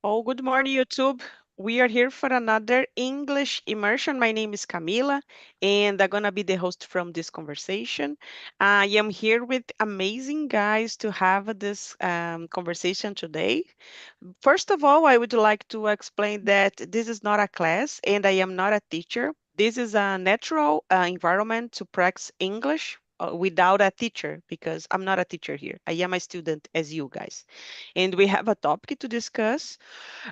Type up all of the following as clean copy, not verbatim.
Oh, good morning, YouTube. We are here for another English immersion. My name is Camila, and I'm gonna be the host from this conversation. I am here with amazing guys to have this conversation today. First of all, I would like to explain that this is not a class, and I am not a teacher. This is a natural environment to practice English without a teacher, because I'm not a teacher here. I am a student as you guys. And we have a topic to discuss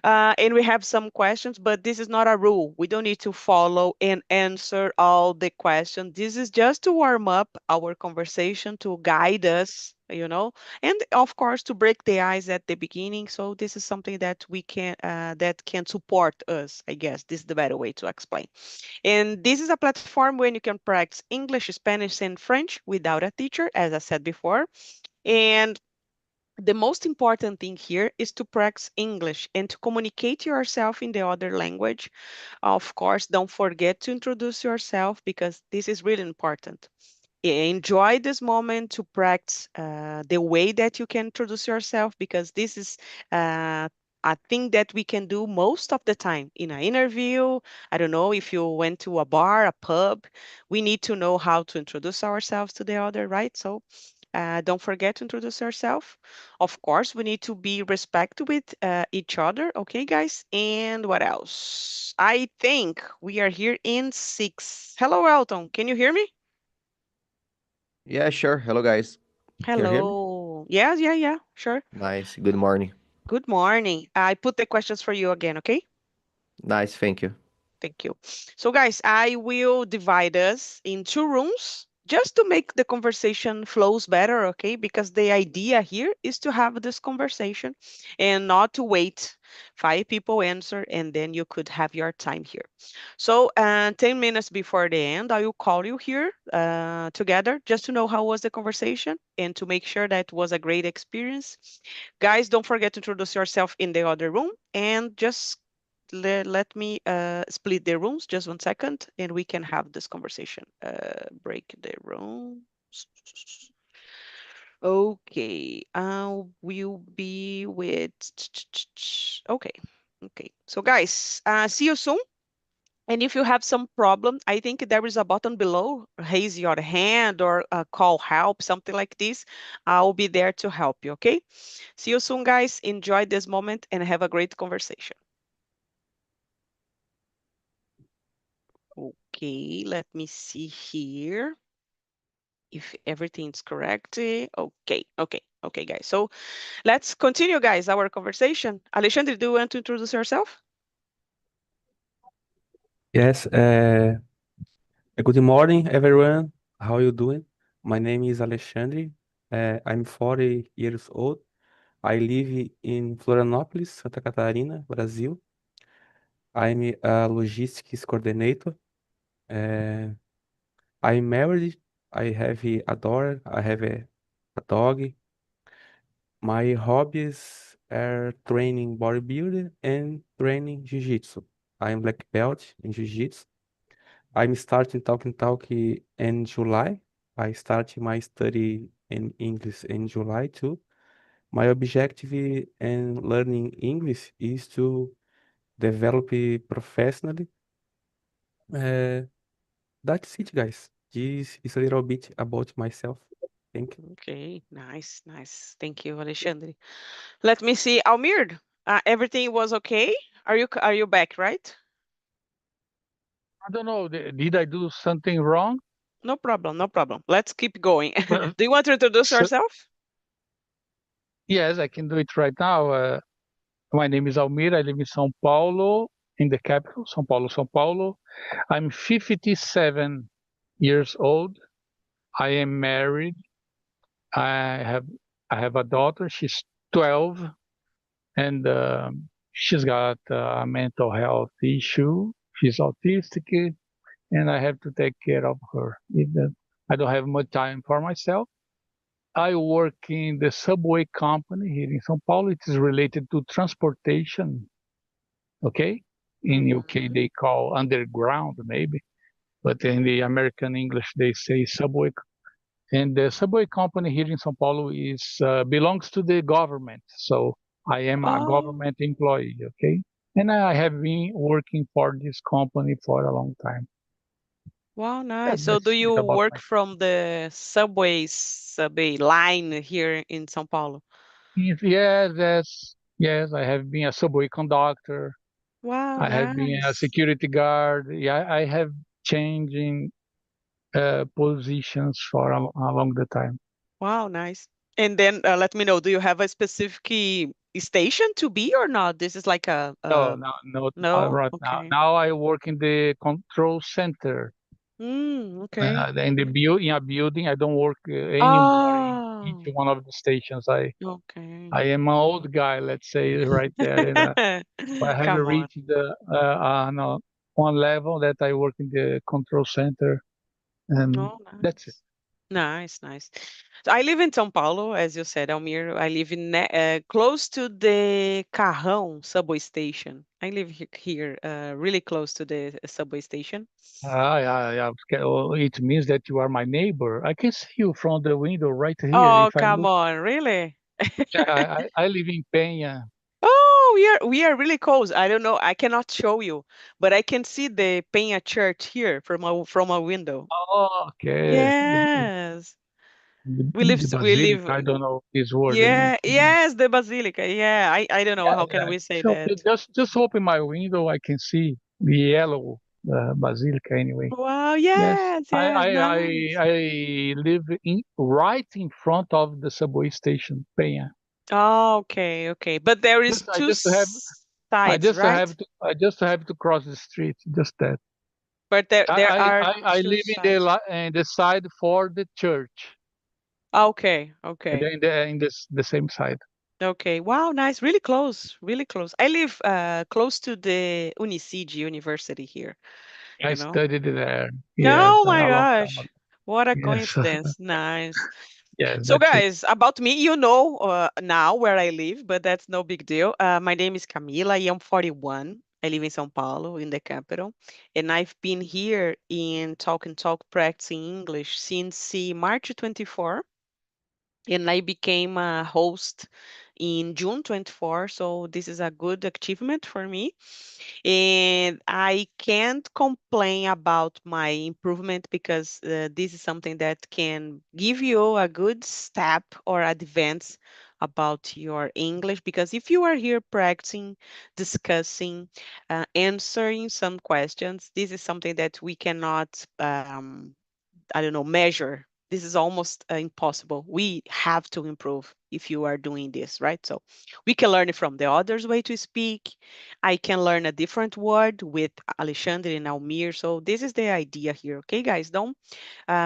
and we have some questions, but this is not a rule. We don't need to follow and answer all the questions. This is just to warm up our conversation, to guide us, and of course to break the ice at the beginning. So this is something that we can that can support us. I guess this is the better way to explain. And this is a platform when you can practice English, Spanish, and French without a teacher, as I said before. And the most important thing here is to practice English and to communicate yourself in the other language. Of course, don't forget to introduce yourself because this is really important. Enjoy this moment to practice the way that you can introduce yourself because this is uh, a thing that we can do most of the time in an interview. I don't know if you went to a bar, a pub, we need to know how to introduce ourselves to the other, right? So don't forget to introduce yourself. Of course, we need to be respect with each other. Okay, guys? And what else? I think we are here in 6. Hello, Elton. Can you hear me? Yeah, sure. Hello, guys. Can you hear me? Hello. Yeah, yeah, yeah. Sure. Nice. Good morning. Good morning. I put the questions for you again, okay? Nice. Thank you. Thank you. So, guys, I will divide us in 2 rooms just to make the conversation flows better, okay? Because the idea here is to have this conversation and not to wait 5 people answer and then you could have your time here. So, 10 minutes before the end, I will call you here together just to know how was the conversation and to make sure that it was a great experience. Guys, don't forget to introduce yourself in the other room and just let me split the rooms just 1 second and we can have this conversation. Break the room. Okay, I will be with. Okay, okay. So, guys, see you soon. And if you have some problem, I think there is a button below, raise your hand or call help, something like this. I'll be there to help you, okay? See you soon, guys. Enjoy this moment and have a great conversation. Okay, let me see here if everything's correct. Okay, okay, okay, guys. So let's continue, guys, our conversation. Alexandre, do you want to introduce yourself? Yes, good morning, everyone. How are you doing? My name is Alexandre. I'm 40 years old. I live in Florianópolis, Santa Catarina, Brazil. I'm a logistics coordinator. Uh, I'm married. I have a daughter. I have a dog. My hobbies are training bodybuilding and training jiu-jitsu. I'm black belt in jiu-jitsu. I'm starting talk in July. I started my study in English in July too. My objective in learning English is to develop it professionally. Uh, that's it, guys. This is a little bit about myself. Thank you. Okay, nice, nice. Thank you, Alexandre. Let me see, Almir. Everything was okay? Are you back, right? I don't know. Did I do something wrong? No problem, no problem. Let's keep going. Well, Do you want to introduce so, yourself? yes, I can do it right now. My name is Almir. I live in São Paulo, in the capital, São Paulo, São Paulo. I'm 57 years old. I am married. I have I have a daughter. She's 12, and she's got a mental health issue. She's autistic, and I have to take care of her. I don't have much time for myself. I work in the subway company here in São Paulo. It is related to transportation. Okay. In UK, Mhm. they call underground, maybe, but in the American English, they say subway. And the subway company here in São Paulo is belongs to the government. So I am a Oh, government employee, okay? And I have been working for this company for a long time. wow, nice. So do That's you it about work my. from the subway line here in São Paulo? Yes, I have been a subway conductor. Wow, I have been a nice. security guard. Yeah, I have changing positions for along the time. Wow, nice. And then let me know, do you have a specific station to be or not? This is like No, no, no, not no? right now. Okay. Now I work in the control center. Okay. In the in a building. I don't work anymore in each Oh, one of the stations. I okay. I am an old guy, let's say, right there. And I have Come on. reached the no, one level that I work in the control center, and Oh, that's it. nice. Nice, nice. So I live in São Paulo, as you said, Almir. I live in close to the Carrão subway station. I live here, really close to the subway station. Yeah. Okay, well, it means that you are my neighbor. I can see you from the window right here. Oh, If I come look, on, really? yeah, I live in Peña. Oh, we are really close. I don't know. I cannot show you, but I can see the Penha Church here from a window. Oh, okay. Yes. The We basilica. live. I don't know this word in Yeah, English. yes, the basilica. Yeah, I don't know Yeah, how can yeah. we say So that. just open my window. I can see the yellow basilica anyway. Wow, Yes, yes, yes, nice. I live right in front of the subway station, Penha. Oh, okay, okay. But there is Just I two just have sides, right? I just have to cross the street. Just that. But there are I two live in sides. in the side for the church, Okay, and okay. then in this the same side. Okay. Wow, nice. Really close. Really close. I live close to the Unicid University here, I you know. studied there. Yes, Oh my a long time gosh. ago. What a Yes, coincidence. Nice. yes, So that's it. guys, about me, you know now where I live, but that's no big deal. My name is Camila. I am 41. I live in São Paulo, in the capital, and I've been here in Talk and Talk practicing English since March 24, and I became a host in June 24. So this is a good achievement for me. And I can't complain about my improvement because this is something that can give you a good step or advance about your English. Because if you are here practicing, discussing, answering some questions, this is something that we cannot I don't know, measure. This is almost impossible. We have to improve if you are doing this, right? So we can learn from the other's way to speak. I can learn a different word with Alexandre and Almir. So this is the idea here. Okay, guys, don't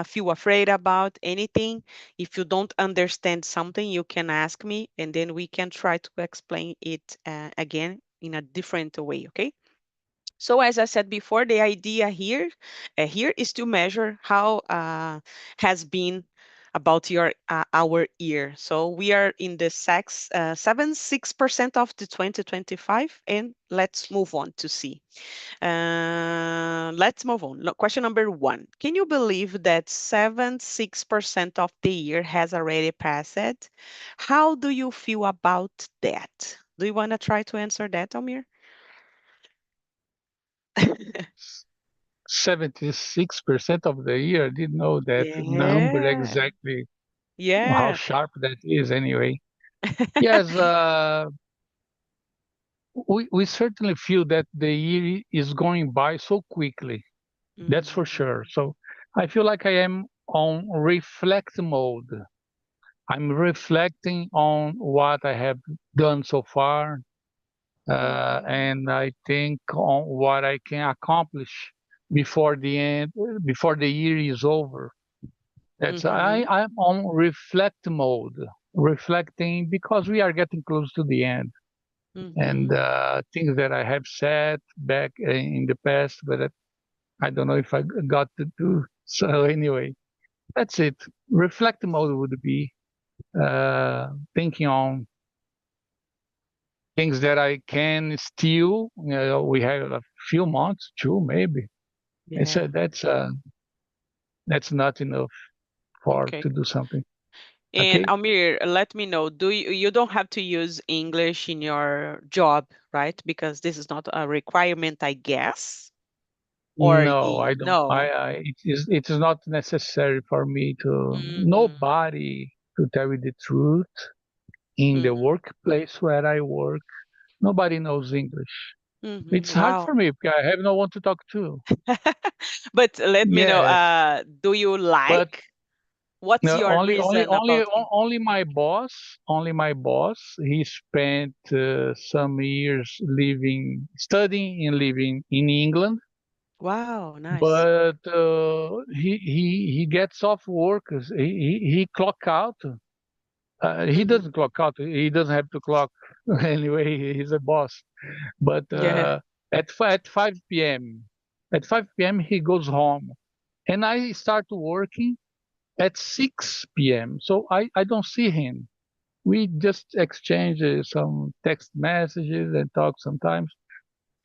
feel afraid about anything. If you don't understand something, you can ask me, and then we can try to explain it again in a different way. Okay. So as I said before, the idea here is to measure how has been about your our year. So we are in the 76% of the 2025, and let's move on to see. Let's move on. Question number one: can you believe that 76% of the year has already passed? How do you feel about that? Do you want to try to answer that, Amir? 76% of the year. I didn't know that number Yeah. exactly. How Yeah. sharp that is, anyway. Yes, we certainly feel that the year is going by so quickly. That's for sure. Mhm. So I feel like I am on reflect mode. I'm reflecting on what I have done so far, Mhm. and I think on what I can accomplish before the end, before the year is over. That's Mhm. I'm on reflect mode, reflecting because we are getting close to the end, and Mhm. things that I have said back in the past, but I don't know if I got to do. So anyway, that's it. Reflect mode would be thinking on things that I can still. We have a few months, two maybe. And so Yeah. that's not enough for Okay. to do something. And Okay. Almir, let me know, you don't have to use English in your job, right? Because this is not a requirement, I guess. Or No, I don't. no. It is not necessary for me to. Mm-hmm. Nobody, to tell you the truth, in the Mm-hmm. workplace where I work, nobody knows English. Mm-hmm. It's hard Wow. for me because I have no one to talk to. But let me know, Yes, do you but like? What's no, your reason about it? only my boss, he spent some years studying and living in England, Wow, nice. but he gets off work. He clock out. He Mm-hmm. doesn't clock out. He doesn't have to clock anyway. He's a boss. But Yeah. at 5 p.m. At 5 p.m. he goes home, and I start working at 6 p.m. So I don't see him. We just exchange some text messages and talk sometimes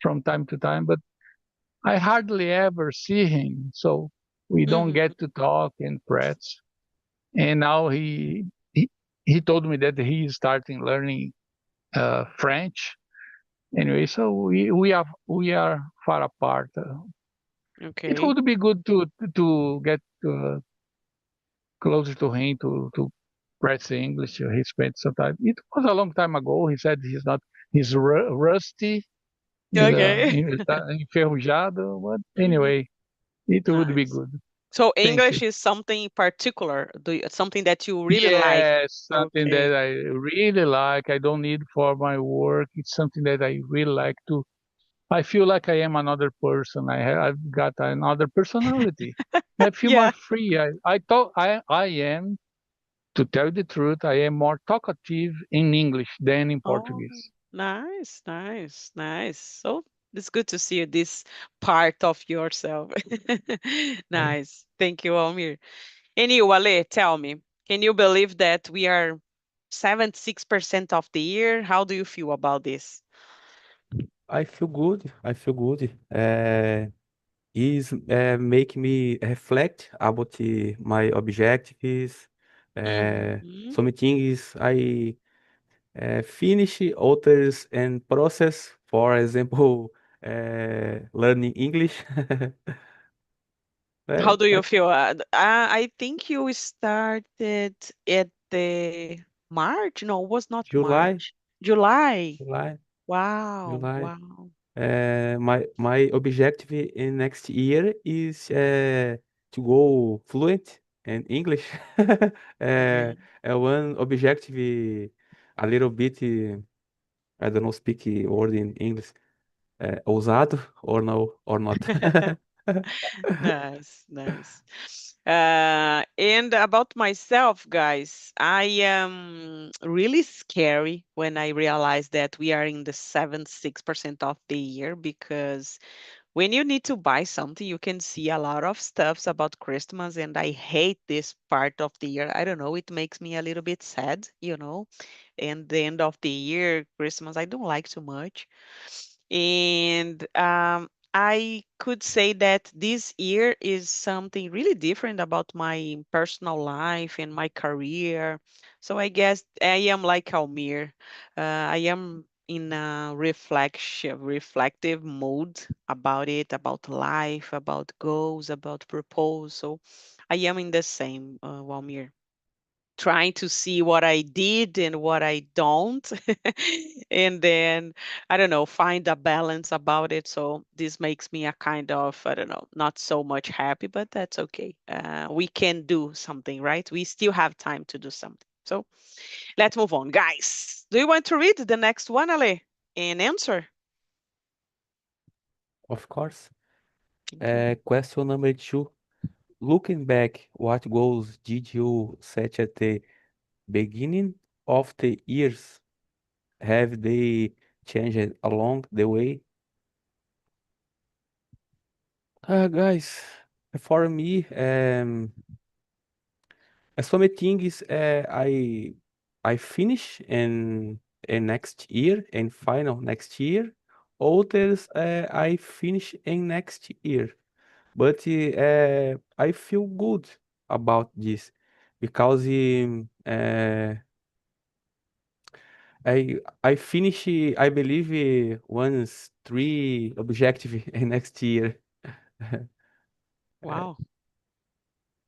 from time to time, but I hardly ever see him. So we don't Mm-hmm. get to talk and press. And now he, he told me that he is starting learning French. Anyway, so we are far apart. It Okay. would be good to get closer to him to practice English. He spent some time. It was a long time ago. He said he's rusty, Okay. está enferrujado. But Mm-hmm. anyway, it would be Nice. good. So Thank you. English is something particular, something that you really like. Yes, something Okay. that I really like. I don't need for my work. It's something that I really like to. I feel like I am another person. I've got another personality. I feel more Yeah. free. I thought I am, to tell the truth, I am more talkative in English than in Oh, Portuguese. nice, nice, nice. So it's good to see this part of yourself. Okay. Nice. Thank you, Almir. And you, Ale, tell me, can you believe that we are 76% of the year? How do you feel about this? I feel good. I feel good. Is make me reflect about my objectives. Mm-hmm. Some things I finish, others and process. For example, learning English. How do you I feel? I think you started at the March. No, it was not July, March. July. July, Wow, July. wow. My objective in next year is to go fluent in English. uh, Yeah. One objective, a little bit, I don't know, speak word in English. Ousado or no or not. Nice, nice. And about myself, guys, I am really scary when I realize that we are in the 76% of the year because when you need to buy something, you can see a lot of stuffs about Christmas, and I hate this part of the year. I don't know, it makes me a little bit sad, and the end of the year, Christmas, I don't like too much. And I could say that this year is something really different about my personal life and my career. So I guess I am like Almir. I am in a reflective mode about it, about life, about goals, about purpose. So I am in the same, Walmir, trying to see what I did and what I don't. And then, I don't know, find a balance about it. So this makes me a kind of, I don't know, not so much happy, but that's okay. We can do something, right? We still have time to do something. So let's move on. Guys, do you want to read the next one, Ale, and answer? Of course. Thank you. Question number two. Looking back, what goals did you set at the beginning of the years? Have they changed along the way? Guys, for me, so many things I finish in next year and final next year. Others I finish in next year. But I feel good about this because I finish, I believe, once 3 objective next year. Uh, Wow.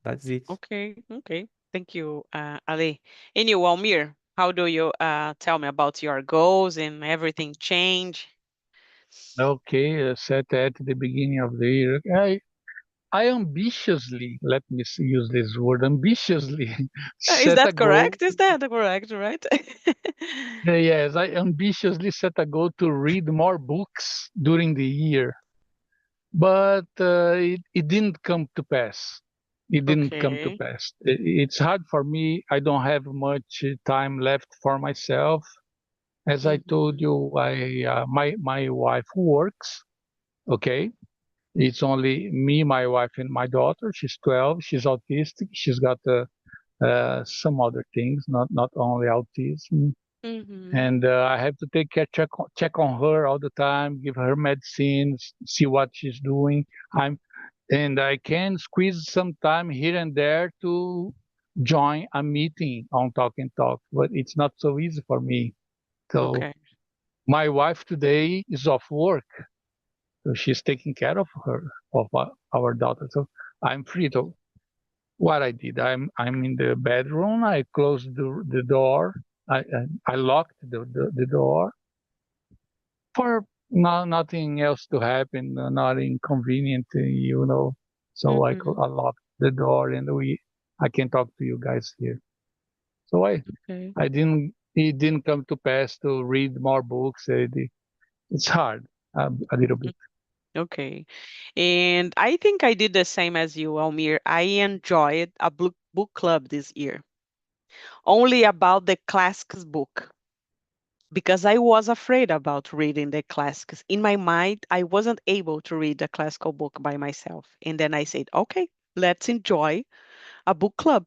that's it. Okay. Okay. Thank you, Ali. And you, Almir, how do you tell me about your goals and everything change? Okay, set at the beginning of the year. I ambitiously, let me use this word, ambitiously Is set a that goal. correct? Is that correct, right? Yes, I ambitiously set a goal to read more books during the year, but it didn't come to pass. It didn't come to Okay. pass. It's hard for me. I don't have much time left for myself. As I told Mhm. you, my wife works. Okay, it's only me, my wife, and my daughter. She's 12. She's autistic. She's got some other things, not only autism. Mhm. And I have to check on her all the time, give her medicines, see what she's doing. And I can squeeze some time here and there to join a meeting on Talk and Talk, but it's not so easy for me. So Okay. my wife today is off work, so she's taking care of our daughter. So I'm free to what I did. I'm in the bedroom. I closed the door. I locked the door for nothing else to happen, not inconvenient, So Mhm. I locked the door and I can talk to you guys here. So Okay. it didn't come to pass to read more books. It's hard, a little bit. Okay. And I think I did the same as you, Almir. I enjoyed a book club this year, only about the classics book, because I was afraid about reading the classics. In my mind, I wasn't able to read a classical book by myself. And then I said, okay, let's enjoy a book club.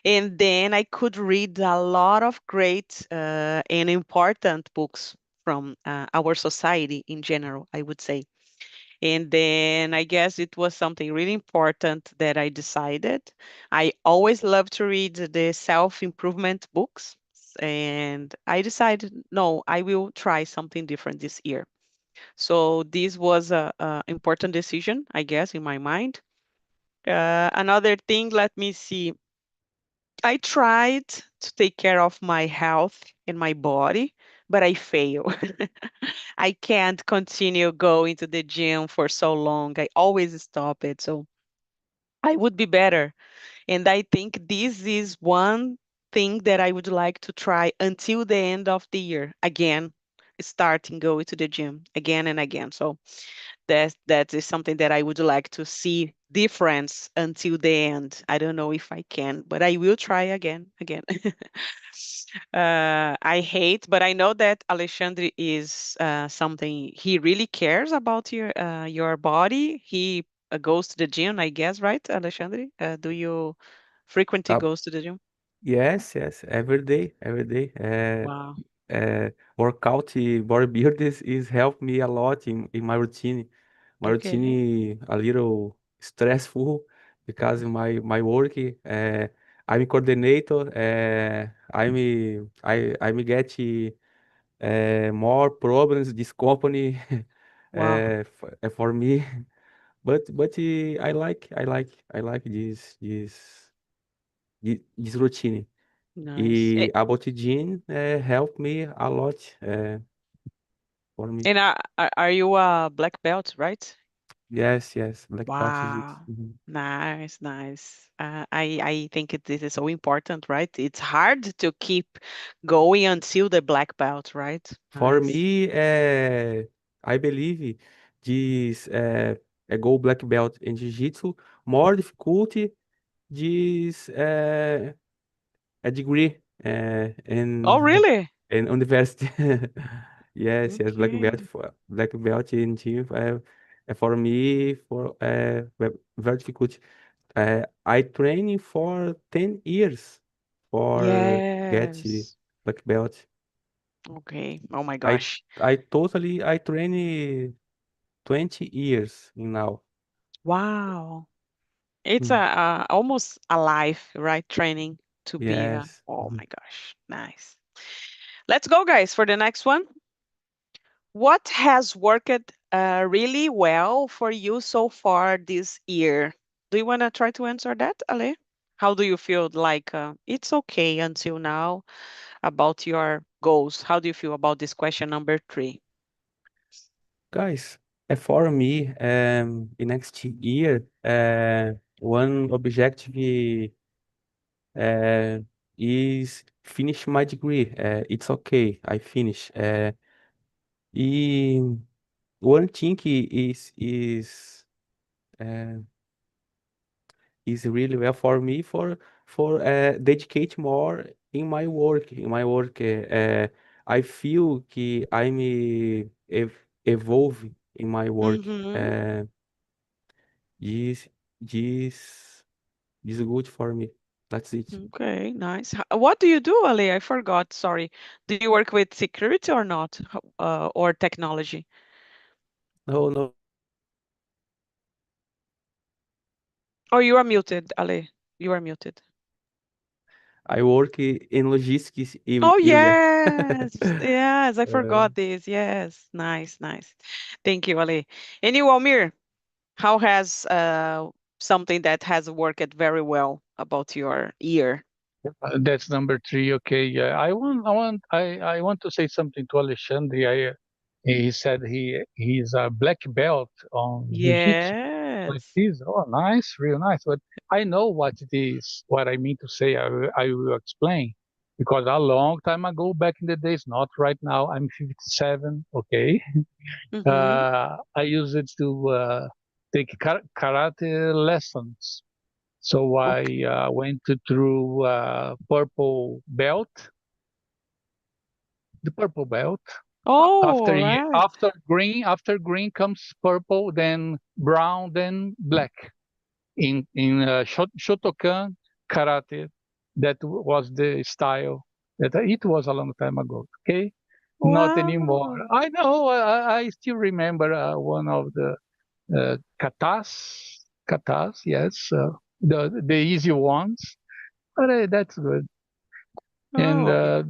And then I could read a lot of great and important books from our society in general, I would say. And then I guess it was something really important that I decided. I always love to read the self-improvement books. And I decided, no, I will try something different this year. So this was a important decision, I guess, in my mind. Another thing, let me see. I tried to take care of my health and my body, but I fail. I can't continue going to the gym for so long. I always stop it. So I would be better. And I think this is one thing that I would like to try until the end of the year. Again, starting going to the gym again and again. So that is something that I would like to see difference until the end. I don't know if I can, but I will try again. I hate, but I know that Alexandre is something he really cares about your body. He goes to the gym, I guess, right, Alexandre? Do you frequently Uh, goes to the gym? yes, every day, every day. Wow. Workout bodybuilding is help me a lot in my routine. My Okay. routine a little stressful because my work. I'm coordinator. I'm get more problems this company Wow. for me. But I like this routine. Nice. About gym help me a lot for me. And are you a black belt, right? Yes, black belt jiu-jitsu. Wow. Nice, nice. I think this is so important, right? It's hard to keep going until the black belt, right? For Nice. me, I believe this a gold black belt in jiu-jitsu more difficulty this a degree Oh, in really? in university. Yes, Okay. black belt in gym for me very difficult. I training for 10 years for get Yes. black belt. Okay. Oh my I gosh. I train 20 years now. Wow. It's a almost a life, right? Training to be a, Yes. oh my gosh, nice. Let's go, guys, for the next one. What has worked really well for you so far this year? Do you want to try to answer that, Ale? How do you feel like it's okay until now about your goals? How do you feel about this question number 3? Guys, for me, in next year, one objective uh, is finish my degree. It's okay, I finish. E one thing uh, is really well for me for dedicate more in my work. In my work, I feel que I'm evolve in my work. Mm-hmm. This this this is good for me. That's it. Okay, nice. What do you do, Ale? I forgot. Sorry. Do you work with security or not? Or technology? No, no, Oh, you are muted, Ale. You are muted. I work in logistics, Oh, Ilya. yes. Yes, I Uh, forgot this. Yes. Nice, nice. Thank you, Ale. And you, Almir, how has something that has worked very well about your year? That's number 3. Okay. Yeah. I want to say something to Alexandre. He said he's a black belt on jiu-jitsu like Yes. this. Oh, nice, real nice. But I know what it is, what I mean to say. I will explain because a long time ago, back in the days, not right now. I'm 57. Okay. Mm-hmm. I use it to take karate lessons. So Okay. I went through purple belt, the purple belt. Oh, right. After green comes purple, then brown, then black. In Shotokan karate, that was the style that it was a long time ago. Okay, not anymore. Wow. I know. I still remember one of the katas. Yes, the easy ones. But that's good. And Oh,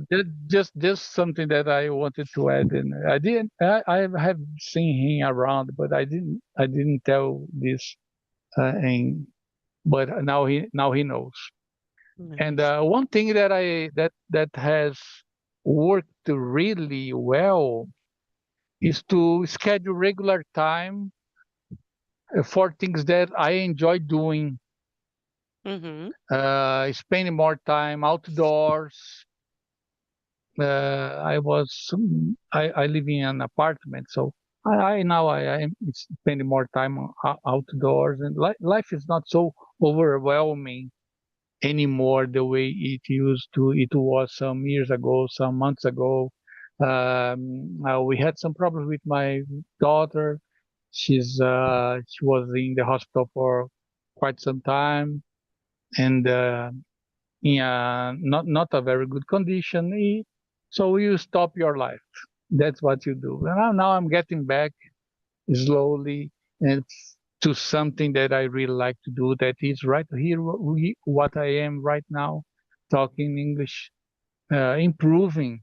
just something that I wanted to add. And I didn't. I have seen him around, but I didn't tell this. And but now he knows. And nice. one thing that has worked really well is to schedule regular time for things that I enjoy doing. Mm-hmm. Spending more time outdoors. I live in an apartment, so I am spending more time outdoors, and life is not so overwhelming anymore the way it used to. It was some years ago, some months ago. We had some problems with my daughter. She was in the hospital for quite some time, and in a not a very good condition. So you stop your life. That's what you do. And now I'm getting back slowly and to something that I really like to do. That is right here, what I am right now, talking English, improving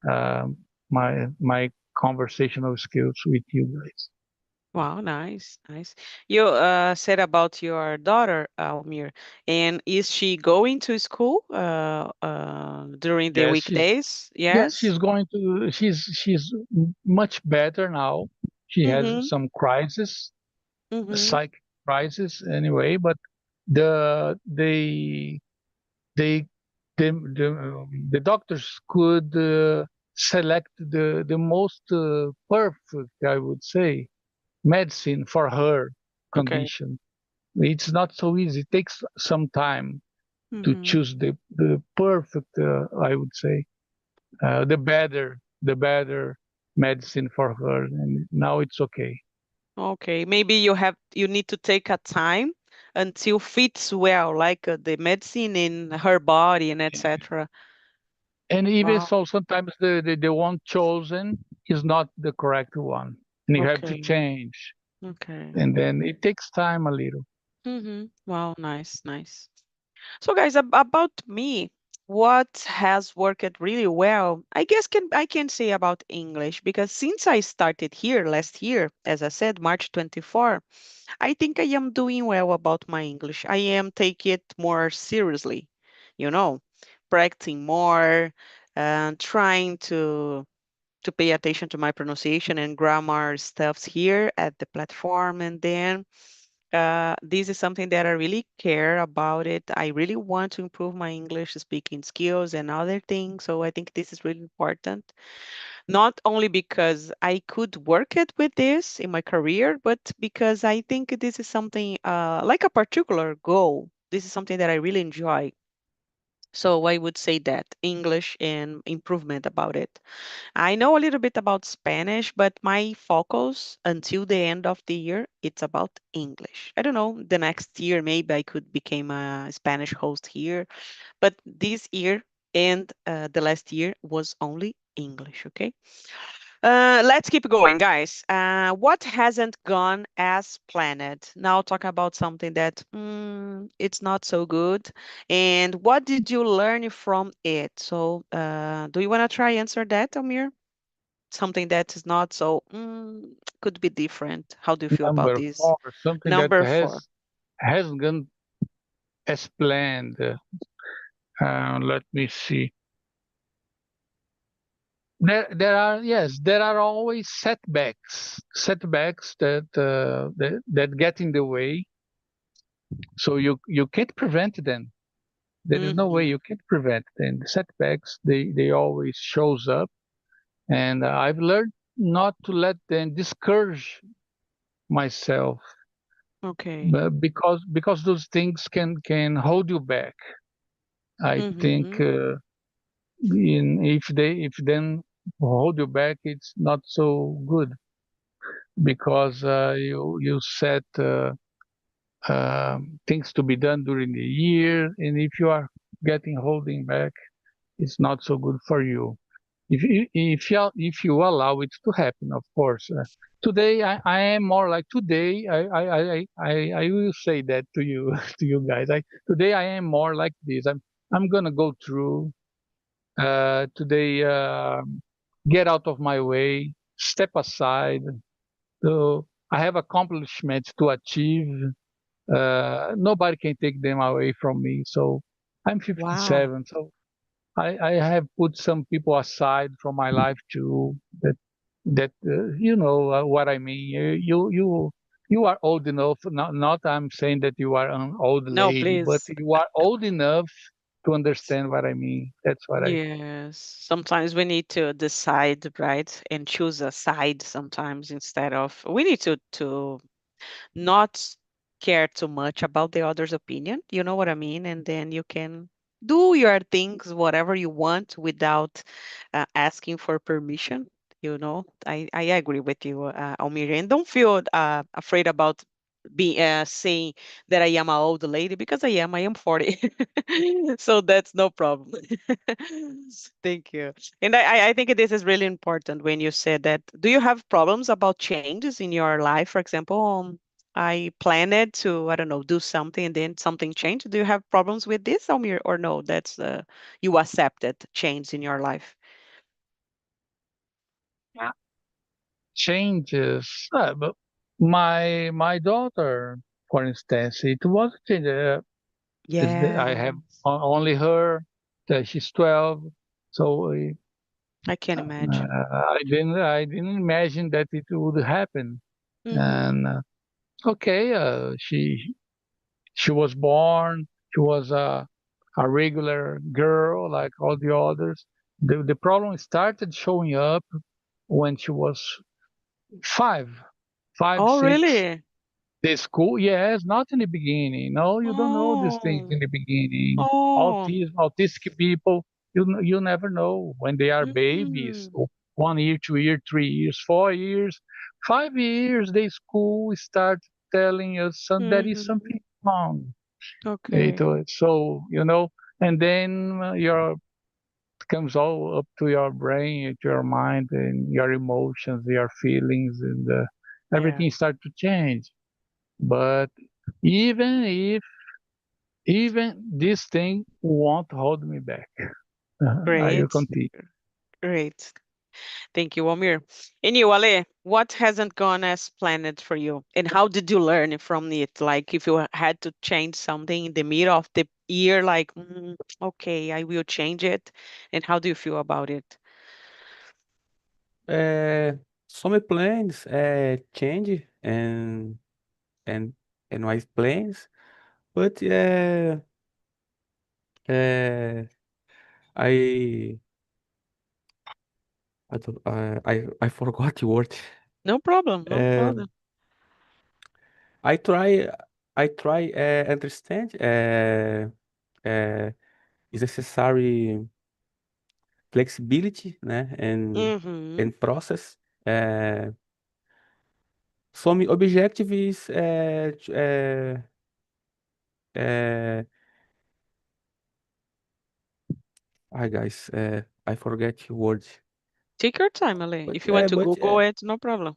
my conversational skills with you guys. Wow, nice, nice. You said about your daughter, Almir, and is she going to school during the Yes, weekdays? yes, Yes. she's much better now. She has Mm-hmm. some crisis, Mm-hmm. psych crisis anyway, but the they they the doctors could select the most perfect, I would say, medicine for her Okay. condition. It's not so easy. It takes some time to Mm-hmm. choose the perfect, I would say, the better medicine for her. And now it's okay. Okay. Maybe you need to take a time until fits well, like the medicine in her body and etc. And even Wow. so, sometimes the one chosen is not the correct one, and you have to Okay. change. Okay. And then it takes time a little. Wow, nice, nice. So, guys, about me, what has worked really well? I can say about English because since I started here last year, as I said, March 24, I think I am doing well about my English. I am taking it more seriously, you know, practicing more, and trying to pay attention to my pronunciation and grammar stuffs here at the platform, and then this is something that I really care about it. I really want to improve my English speaking skills and other things. So I think this is really important. Not only because I could work it with this in my career, but because I think this is something like a particular goal. This is something that I really enjoy. So I would say that English and improvement about it. I know a little bit about Spanish, but my focus until the end of the year, it's about English. I don't know, the next year maybe I could become a Spanish host here, but this year and the last year was only English, okay? Let's keep going, guys. What hasn't gone as planned? Now talk about something that it's not so good. And what did you learn from it? So, do you want to try answer that, Amir? Something that is not so could be different. How do you feel about Number this? 4, something that Number four. hasn't gone as planned. Let me see. There are always setbacks that get in the way. So you can't prevent them. There is no way Mhm. you can prevent them. The setbacks, they always shows up, and I've learned not to let them discourage myself, Okay. because those things can hold you back. I think Mhm. if then hold you back, it's not so good, because you set things to be done during the year, and if you are getting holding back, it's not so good for you. If you allow it to happen, of course. Today I am more like today. I will say that to you to you guys. Today I am more like this. I'm gonna go through today. Get out of my way. Step aside. So I have accomplishments to achieve. Nobody can take them away from me. So I'm Wow. 57. So I have put some people aside from my life too. That you know what I mean. You are old enough. Not I'm saying that you are an old No, lady, but please. you are old enough to understand what I mean. That's what I. Yes. Sometimes we need to decide, right? And choose a side sometimes instead of we need to not care too much about the other's opinion. You know what I mean? And then you can do your things, whatever you want, without asking for permission. I agree with you, Almir. And don't feel afraid about saying that I am an old lady because I am 40. So that's no problem. Thank you. And I think this is really important when you said that. Do you have problems about changes in your life? For example, I planned to, I don't know, do something and then something changed. Do you have problems with this, Almir, or no? That's you accepted change in your life. Changes. But my daughter, for instance, it was a change. I Yeah, have only her. She's 12, so I can imagine. I didn't imagine that it would happen. Mm-hmm. And okay, she was born. She was a regular girl like all the others. The problem started showing up when she was five, five, Oh, six. really? The school, yes, not in the beginning. No, you don't know these things Oh, in the beginning. oh. Autistic people, you never know when they are babies. Mm, 1 year, 2 year, 3 years, 4 years, 5 years. The school start telling us there is mm-hmm. something wrong. Okay. So and then your comes all up to your brain, to your mind, and your emotions, your feelings, and Yeah. everything start to change. But even this thing won't hold me back. I Great. will continue. Great. Thank you, Amir. And you, Ale, what hasn't gone as planned for you? And how did you learn from it? Like if you had to change something in the middle of the year, like, okay, I will change it. And how do you feel about it? Some plans change and my plans, but I I don't, I forgot the word. No problem, no Uh, problem. I try understand uh, is necessary flexibility, né, Mm-hmm. and process. Some objectives hi guys, I forget the word. Take your time, Ale. But If you want to but Google it, no problem.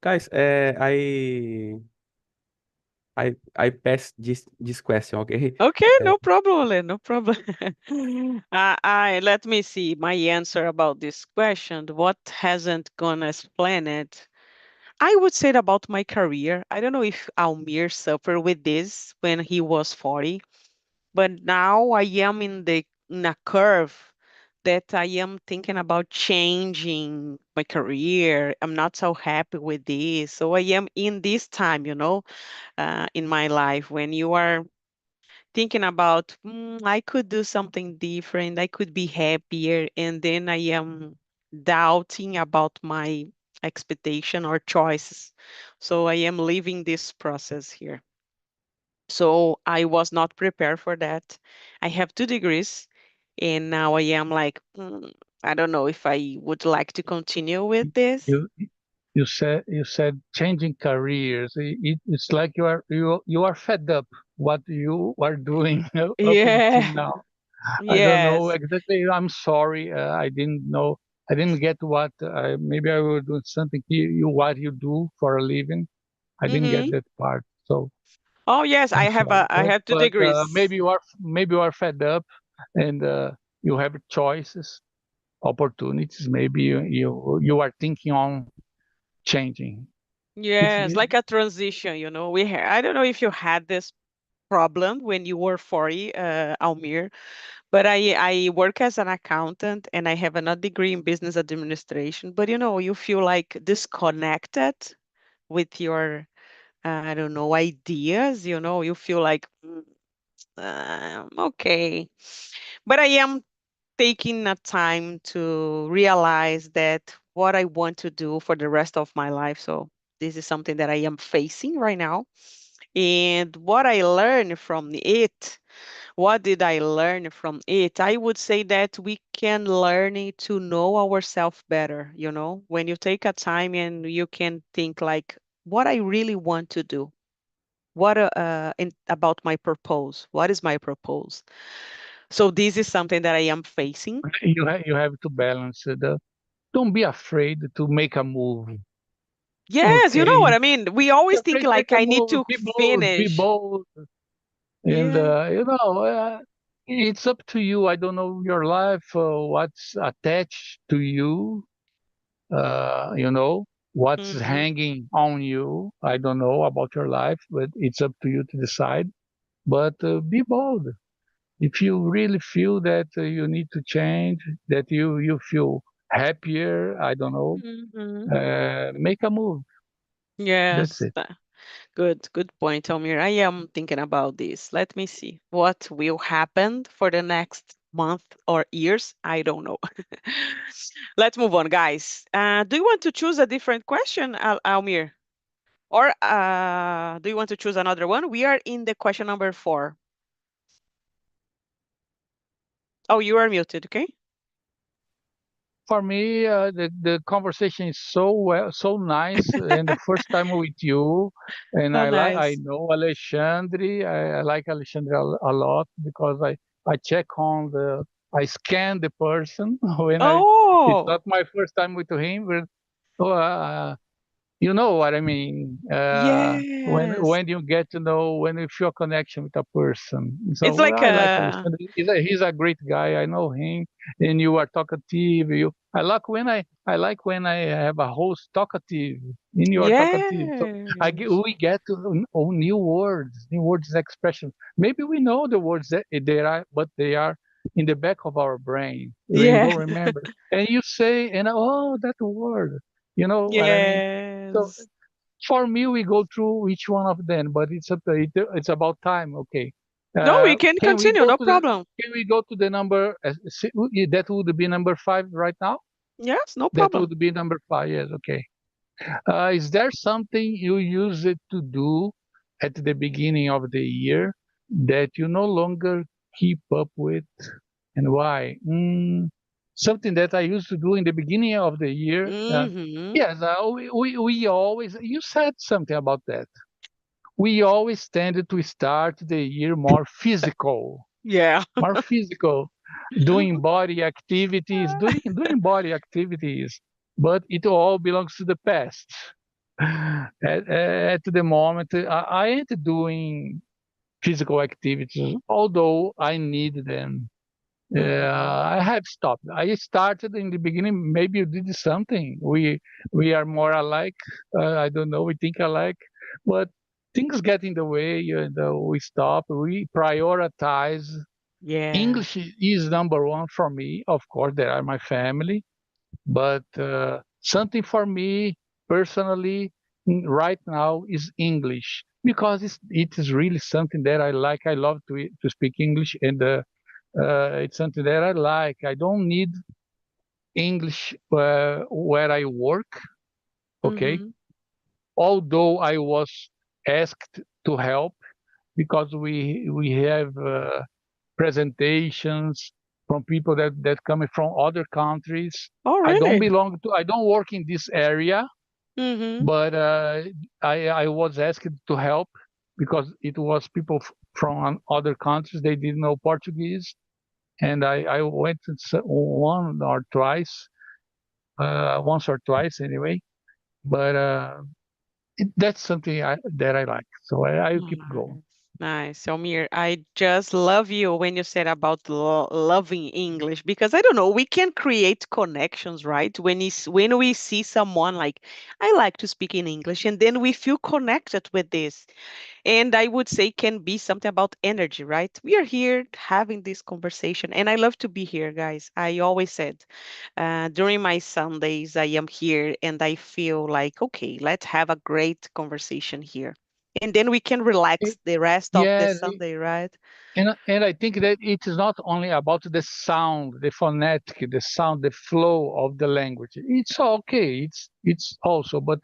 guys, I passed this question, okay? Okay, Uh, no problem, Ale, no problem. Let me see my answer about this question. What hasn't gone as planned? I would say it about my career. I don't know if Almir suffered with this when he was 40, but now I am in a curve that I am thinking about changing my career. I'm not so happy with this. So I am in this time, in my life when you are thinking about, I could do something different, I could be happier, and then I am doubting about my expectation or choices. So I am living this process here. So I was not prepared for that. I have 2 degrees, and now I am like, I don't know if I would like to continue with this. You you said changing careers. It's like you are fed up what you are doing up until Yeah, now. I don't know yes. exactly. I'm sorry. I didn't know. I didn't get what. Maybe I will do something. What you do for a living. I didn't get Mm-hmm. that part. So Oh yes, I'm sorry. I have two But degrees. maybe you are fed up, and you have choices, opportunities. Maybe you are thinking on changing. It's Yes, like a transition, I don't know if you had this problem when you were 40, Almir, but I work as an accountant and I have another degree in business administration, but you feel like disconnected with your, I don't know, ideas, you feel like, okay. But I am taking a time to realize that what I want to do for the rest of my life. So this is something that I am facing right now. And what I learned from it, what did I learn from it? I would say that we can learn it to know ourselves better, when you take a time and you can think like what I really want to do. What about my purpose? What is my purpose? So this is something that I am facing. you have to balance the. Don't be afraid to make a move. Yes, you know what Okay, I mean. We always be think afraid to make like a I need move. to Be bold. Be finish. bold. And Yeah. it's up to you. I don't know your life. What's attached to you. What's Hmm. hanging on you. I don't know about your life, but it's up to you to decide. But be bold. If you really feel that you need to change, that you feel happier, I don't know, Hmm. make a move. That's Yes. it. Good point, Omir. I am thinking about this. Let me see what will happen for the next month or years. I don't know. Let's move on, guys. Do you want to choose a different question, Almir? Or do you want to choose another one? We are in the question number 4. Oh, you are muted, okay? For me, the conversation is so nice, and the first time with you, and Oh, I nice. know Alexandre. I like Alexandre a lot because I check on I scan the person when it's Oh, not my first time with him, but oh, You know what I mean? Yes. When you get to know, when you feel a connection with a person. So It's like I like Alexander. He's a great guy. I know him. And you are talkative. I like when I have a host talkative. And you are talkative. So yes. we get to know new words, expressions. Maybe we know the words that they are, but they are in the back of our brain. We Yeah. don't remember. And you say, and oh, that word. You know what I mean? So Yes. for me, we go through each one of them, but it's about time. Okay, No, we can can we continue, go no to the problem. number? That would be number five right now. Yes, no That problem. would be number five. Yes. Okay. Is there something you use it to do at the beginning of the year that you no longer keep up with, and why? Something that I used to do in the beginning of the year. Mm-hmm. Yes, we always, you said something about that. We always tended to start the year Yeah. more physical, doing body activities, doing body activities, but it all belongs to the past. At the moment, I ain't doing physical activities, although I need them. I have stopped. I started in the beginning. Maybe you did something. We are more alike. I don't know. We think alike, but things get in the way. We stop. We prioritize. Yeah. English is number one for me. Of course, there are my family, but something for me personally right now is English because it is really something that I like. I love to speak English, and it's something that I like. I don't need English where I work, okay? Mm-hmm. Although I was asked to help because we have presentations from people that come from other countries. Oh, really? I don't work in this area, Mm-hmm. but I was asked to help because it was people from other countries. They didn't know Portuguese, and I went once or twice anyway. But that's something that I like, so I keep going. Nice. Nice. Almir, I just love you when you said about loving English because I don't know, we can create connections, right? When we see someone like, I like to speak in English, and then we feel connected with this. And I would say can be something about energy, right? We are here having this conversation, and I love to be here, guys. I always said during my Sundays, I am here and I feel like, okay, let's have a great conversation here. And then we can relax It- the rest of the yes, Sunday, right? and I think that it is not only about the sound, the phonetic, the sound, the flow of the language. It's okay. It's also, but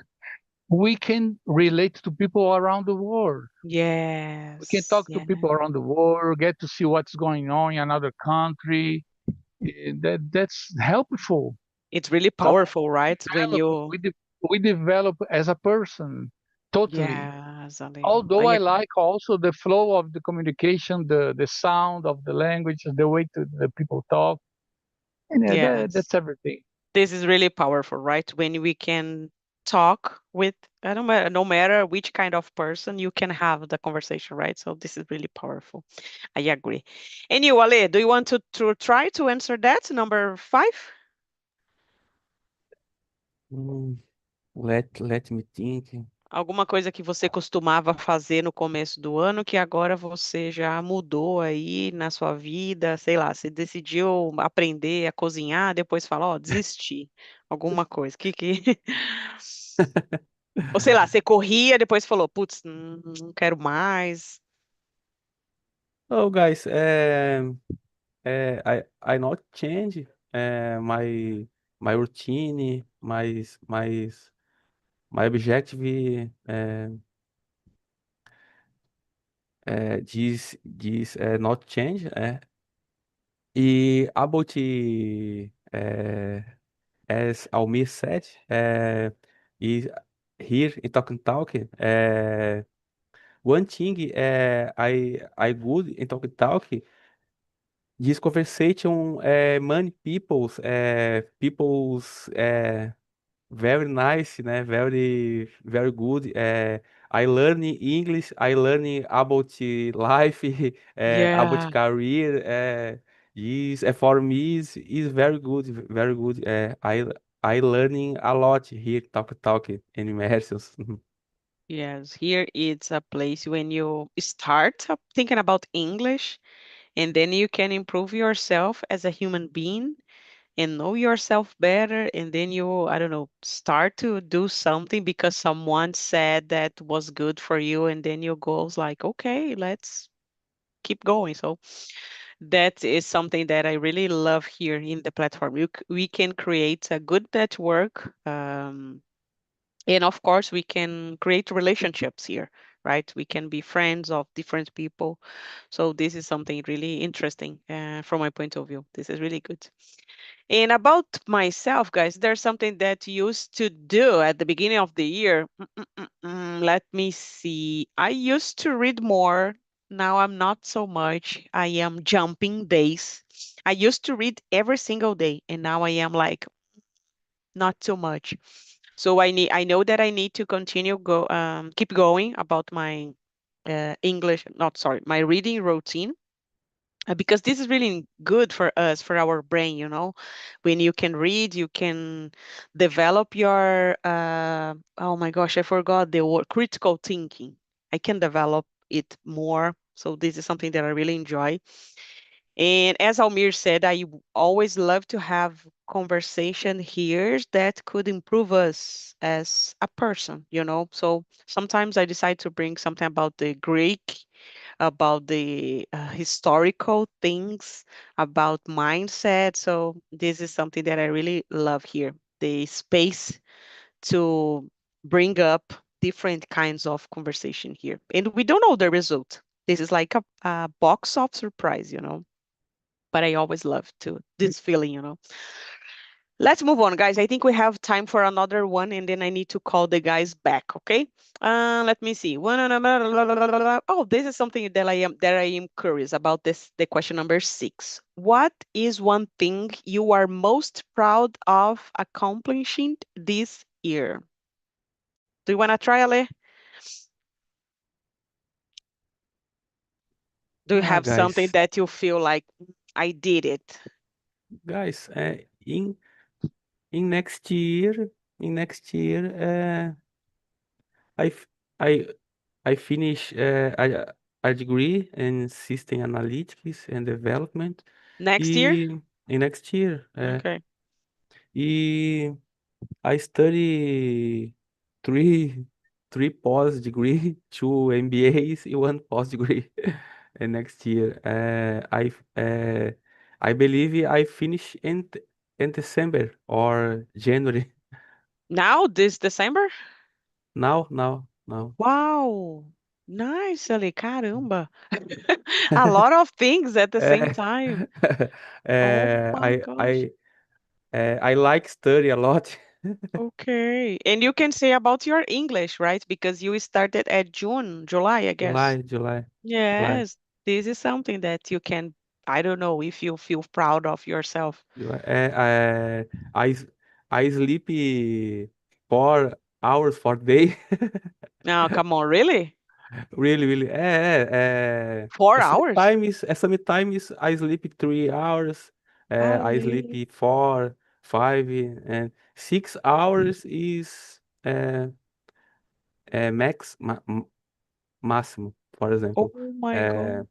we can relate to people around the world. We can Yes, talk to yeah. people around the world, get to see what's going on in another country. That's helpful. It's really So powerful, right? When develop, you, we develop as a person totally. yes, Ali, I Although I agree. like also the flow of the communication, the sound of the language, the way the people talk, and Yes. that's everything. This is really powerful, right? When we can talk with, I don't matter, no matter which kind of person, you can have the conversation, right? So this is really powerful. I agree. And you, Ale, do you want to try to answer that? Number five? Mm, let me think. Alguma coisa que você costumava fazer no começo do ano que agora você já mudou aí na sua vida, sei lá, você decidiu aprender a cozinhar, depois fala, ó, desisti. Alguma coisa. Ou sei lá, você corria, depois falou, putz, não quero mais. Oh, guys, I not change my routine, my objective this not change. E about as Almir said, is here in Talk and Talk. One thing I good in Talk and Talk. This conversation many people's very nice, né? Very good. I learn English. I learn about life, about Yeah. career. Is for me is very good, very good. I learning a lot here, talk in immersions. Yes, here it's a place when you start thinking about English, and then you can improve yourself as a human being and know yourself better. And then you, I don't know, start to do something because someone said that was good for you. And then your goals like, okay, let's keep going. So that is something that I really love here in the platform. We can create a good network. And of course, we can create relationships here, right? We can be friends of different people. So this is something really interesting from my point of view. This is really good. And about myself, guys, there's something that used to do at the beginning of the year. Let me see. I used to read more. Now I'm not so much. I am jumping days. I used to read every single day, and now I am like not too much. So I know that I need to continue keep going about my English, not sorry, my reading routine, because this is really good for us, for our brain, you know. When you can read, you can develop your oh my gosh, I forgot the word, critical thinking. I can develop it more. So this is something that I really enjoy. And as Almir said, always love to have conversation here that could improve us as a person, you know. So sometimes I decide to bring something about the Greek, about the historical things, about mindset. So this is something that I really love here. The space to bring up different kinds of conversation here. And we don't know the result. This is like a box of surprise, you know, but I always love to this feeling, you know. Let's move on, guys. I think we have time for another one, and then I need to call the guys back. Okay. Let me see. Oh, this is something that I am curious about. This the question number 6. What is one thing you are most proud of accomplishing this year? Do you want to try, Ale? Do you have something Guys, that you feel like I did it? guys, in in next year, in next year, I f- I I finish a degree in system analytics and development Next year? e in next year. Okay. E I study three three post degree, two MBAs e one post degree next year. I believe I finish in December or January. Now, this December? Now. Uau! Nice, Ale, caramba. A lot of things at the same É, time. Oh é, my gosh. I like study a lot. Okay. And you can say about your English, right? Because you started at July, I guess. July. Yes, this is something that you can, I don't know if you feel proud of yourself. July. I sleep 4 hours for day. Now, come on, really? Really. Four hours? Sometimes I sleep 3 hours. I Ale. sleep 4, 5, and 6 hours is máximo, for Oh example. my Uh, God.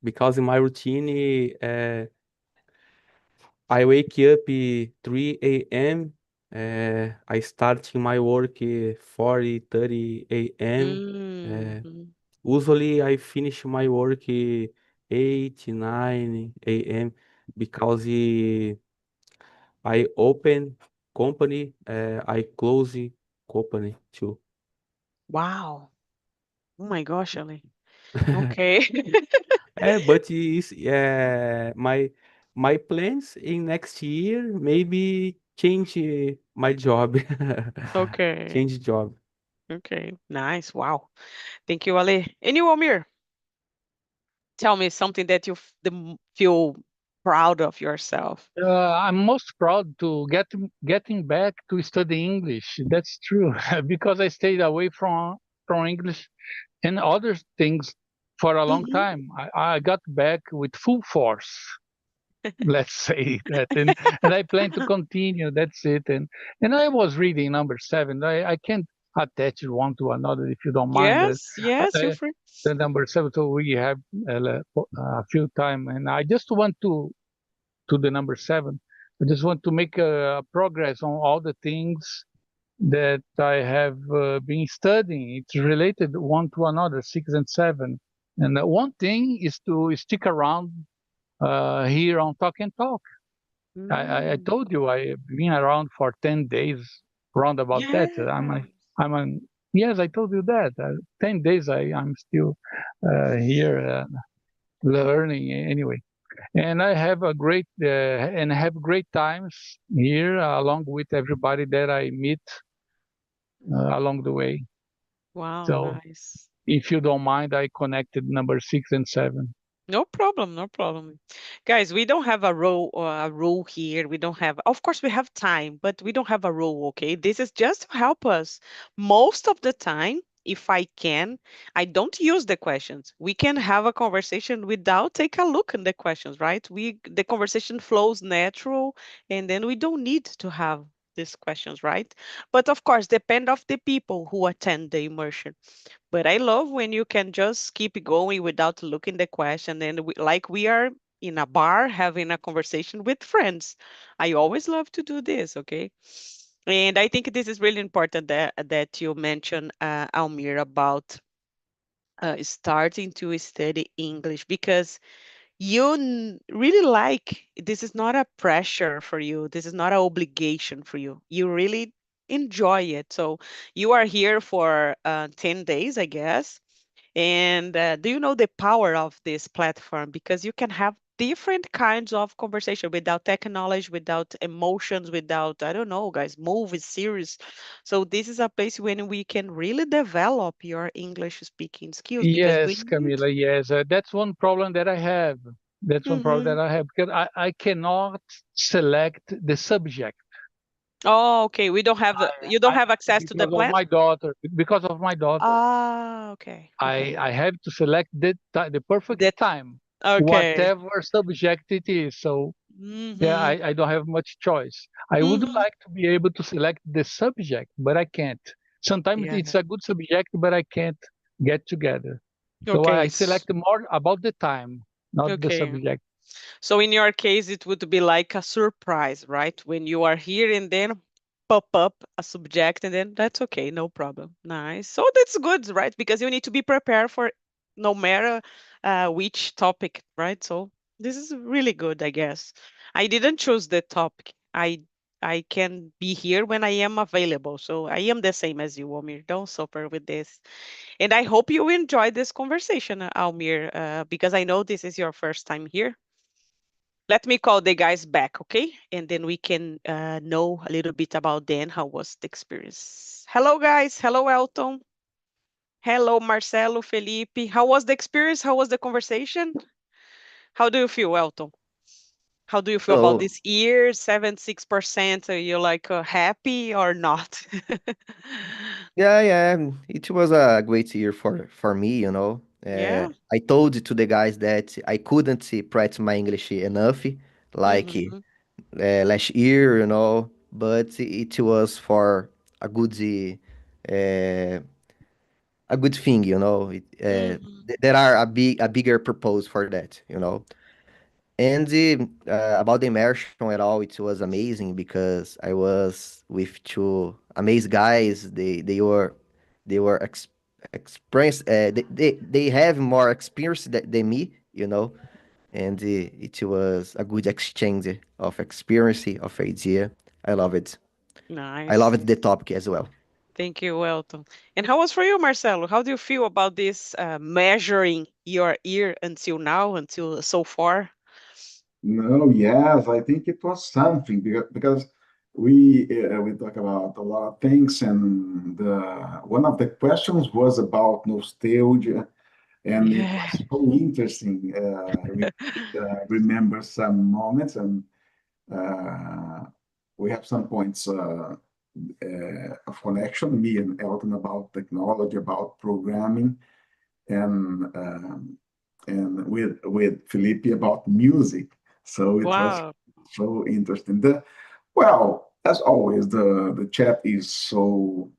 because in my routine, I wake up 3 a.m. I start my work 4:30 a.m. Uh, Mm-hmm. usually I finish my work 8, 9 a.m. because I open company, I close company too. Wow. Oh my gosh, Ale. Okay. But my plans in next year maybe change my job, Okay. change job. Okay. Nice. Wow. Thank you, Ale. And you, Amir, tell me something that you feel proud of yourself? I'm most proud to getting back to study English. That's true, because I stayed away from English and other things for a long Mhm. time. I got back with full force. Let's say that, and I plan to continue. That's it. And I was reading number 7. I can't attach one to another if you don't mind. Yes, yes, you're free. The number 7. So we have a few time, and I just want to the number 7. I just want to make a progress on all the things that I have been studying. It's related one to another, 6 and 7. And one thing is to stick around here on Talk and Talk. I Mm. told you I've been around for 10 days, round about that. Yeah. Yes, I told you that. 10 days I'm still here learning anyway. And I have a great and have great times here along with everybody that I meet along the way. Wow, So nice. if you don't mind, I connected number 6 and 7. No problem, no problem. Guys, we don't have a rule here. We don't have, of course, we have time, but we don't have a rule, okay? This is just to help us. Most of the time, if I can, I don't use the questions. We can have a conversation without take a look in the questions, right? The conversation flows natural, and then we don't need to have these questions, right? But of course, depend of the people who attend the immersion. But I love when you can just keep going without looking the question and like we are in a bar having a conversation with friends. I always love to do this, okay? And I think this is really important that you mentioned, Almir, about starting to study English because you really like this is not a pressure for you. This is not an obligation for you. You really enjoy it. So you are here for 10 days, I guess. And do you know the power of this platform? Because you can have different kinds of conversation without technology, without emotions, without, I don't know, guys, movies, series. So this is a place when we can really develop your English speaking skills because we Yes, need. Camila, yes. That's one problem that I have. That's one problem Mhm. that I have because I cannot select the subject. Oh, okay. We don't have, you don't have access to the Because of plan? my daughter. Because of my daughter, Ah, okay. Okay. I have to select the perfect That, time, okay. whatever subject it is. So yeah, Mm-hmm. I don't have much choice. I would Mm-hmm. like to be able to select the subject, but I can't. Sometimes Yeah. it's a good subject, but I can't get together. So I Okay. select more about the time, not the Okay. subject. So in your case, it would be like a surprise, right? When you are here and then pop up a subject and then that's okay, no problem. Nice. So that's good, right? Because you need to be prepared for no matter which topic, right? So this is really good, I guess. I didn't choose the topic. I can be here when I am available. So I am the same as you, Omir. Don't suffer with this. And I hope you enjoyed this conversation, Almir, because I know this is your first time here. Let me call the guys back, okay? And then we can know a little bit about then how was the experience. Hello, guys. Hello, Elton. Hello, Marcelo, Felipe. How was the experience? How was the conversation? How do you feel, Elton? How do you feel about Hello. this year? 76%. Are you like happy or not? Yeah, yeah. It was a great year for me, you know. Yeah. I told to the guys that I couldn't practice my English enough, like Mm-hmm. last year, you know. But it was for a good, uh, a good thing, you know. Mm-hmm. There are a bigger purpose for that, you know. And about the immersion at all, it was amazing because I was with two amazing guys. They were experienced. They have more experience than me, you know. And it was a good exchange of experience of idea. I love it. I Nice. loved the topic as well. Thank you, Elton. And how was for you, Marcelo? How do you feel about this measuring your ear until now, until so far? No, yes, I think it was something because we talk about a lot of things, and one of the questions was about nostalgia. And it Yeah. was so interesting. We remember some moments, and uh, we have some points of connection, me and Elton, about technology, about programming, and with Felipe about music. So it was Wow. so interesting. Well, as always, the chat is so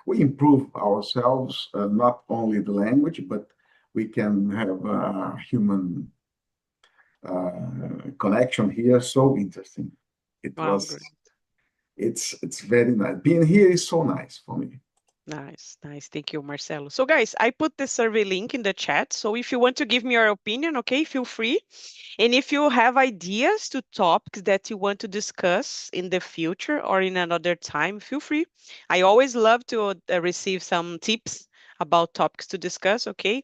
we improve ourselves, not only the language, but we can have a human connection here. So interesting. It Wow, was. great. It's very nice. Being here is so nice for me. Nice, nice. Thank you, Marcelo. So, guys, I put the survey link in the chat. So, if you want to give me your opinion, okay, feel free. And if you have ideas to topics that you want to discuss in the future or in another time, feel free. I always love to receive some tips about topics to discuss, okay?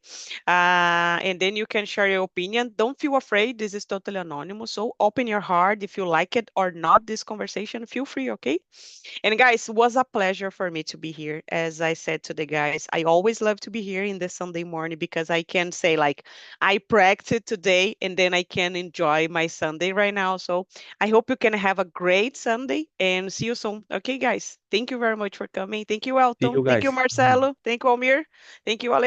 And then you can share your opinion. Don't feel afraid. This is totally anonymous. So, open your heart. If you like it or not, this conversation, feel free, okay? And guys, it was a pleasure for me to be here. As I said to the guys, I always love to be here in the Sunday morning because I can say like I practiced today and then I can enjoy my Sunday right now. So I hope you can have a great Sunday and see you soon. Okay, guys. Thank you very much for coming. Thank you, See Elton. you Thank you, guys. Marcelo. Thank you, Almir. Thank you, Ale.